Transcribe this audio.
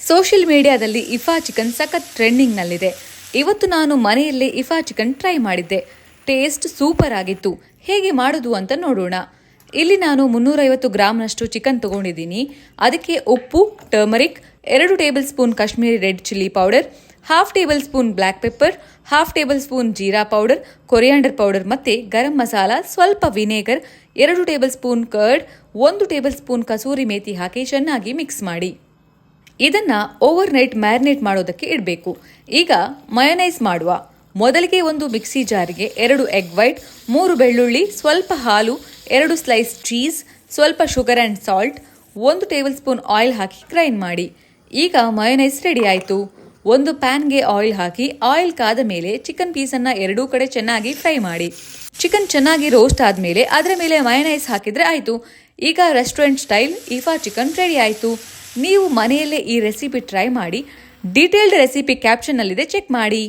Social ಮೀಡಿಯಾದಲ್ಲಿ ಇಫಾ chicken ಸಖತ್ ಟ್ರೆಂಡಿಂಗ್ನಲ್ಲಿದೆ. ಇವತ್ತು ನಾನು ಮನೆಯಲ್ಲೇ ಇಫಾ ಚಿಕನ್ ಟ್ರೈ ಮಾಡಿದ್ದೆ. ಟೇಸ್ಟ್ ಸೂಪರ್ ಆಗಿತ್ತು. ಹೇಗೆ ಮಾಡೋದು ಅಂತ ನೋಡೋಣ. ಇಲ್ಲಿ ನಾನು 350 ಗ್ರಾಮ್ನಷ್ಟು ಚಿಕನ್ ತಗೊಂಡಿದ್ದೀನಿ. ಅದಕ್ಕೆ ಉಪ್ಪು, turmeric, 2 table spoon Kashmiri red chilli powder, 1/2 table spoon black pepper, 1/2 table spoon ಜೀರಾ ಪೌಡರ್, ಕೊರಿಯಾಂಡರ್ ಪೌಡರ್ ಮತ್ತು ಗರಂ ಮಸಾಲ, ಸ್ವಲ್ಪ vinegar, 2 table spoon curd, 1 table spoon kasuri methi ಹಾಕಿ ಚೆನ್ನಾಗಿ ಮಿಕ್ಸ್ ಮಾಡಿ. ಇದನ್ನು ಓವರ್ ನೈಟ್ ಮ್ಯಾರಿನೇಟ್ ಮಾಡೋದಕ್ಕೆ ಇಡಬೇಕು. ಈಗ ಮಯೋನೈಸ್ ಮಾಡುವ. ಮೊದಲಿಗೆ ಒಂದು ಮಿಕ್ಸಿ ಜಾರಿಗೆ 2 ಎಗ್ ವೈಟ್, 3 ಬೆಳ್ಳುಳ್ಳಿ, ಸ್ವಲ್ಪ ಹಾಲು, 2 ಸ್ಲೈಸ್ ಚೀಸ್, ಸ್ವಲ್ಪ sugar and salt, 1 table spoon oil hockey grind ಮಾಡಿ. ಈಗ ಮಯೋನೈಸ್ ರೆಡಿ ಆಯಿತು. ಒಂದು ಪ್ಯಾನ್ಗೆ ಆಯಿಲ್ ಹಾಕಿ ಆಯಿಲ್ ಕಾದ ಮೇಲೆ ಚಿಕನ್ ಪೀಸನ್ನು ಎರಡೂ ಕಡೆ ಚೆನ್ನಾಗಿ ಫ್ರೈ ಮಾಡಿ. ಚಿಕನ್ ಚೆನ್ನಾಗಿ ರೋಸ್ಟ್ ಆದಮೇಲೆ ಅದರ ಮೇಲೆ ಮಯೋನೈಸ್ ಹಾಕಿದರೆ ಆಯಿತು. ಈಗ ರೆಸ್ಟೋರೆಂಟ್ ಸ್ಟೈಲ್ ಇಫಾ ಚಿಕನ್ ರೆಡಿ ಆಯಿತು. ನೀವು ಮನೆಯಲ್ಲೇ ಈ ರೆಸಿಪಿ ಟ್ರೈ ಮಾಡಿ. ಡೀಟೇಲ್ಡ್ ರೆಸಿಪಿ ಕ್ಯಾಪ್ಷನ್ನಲ್ಲಿದೆ, ಚೆಕ್ ಮಾಡಿ.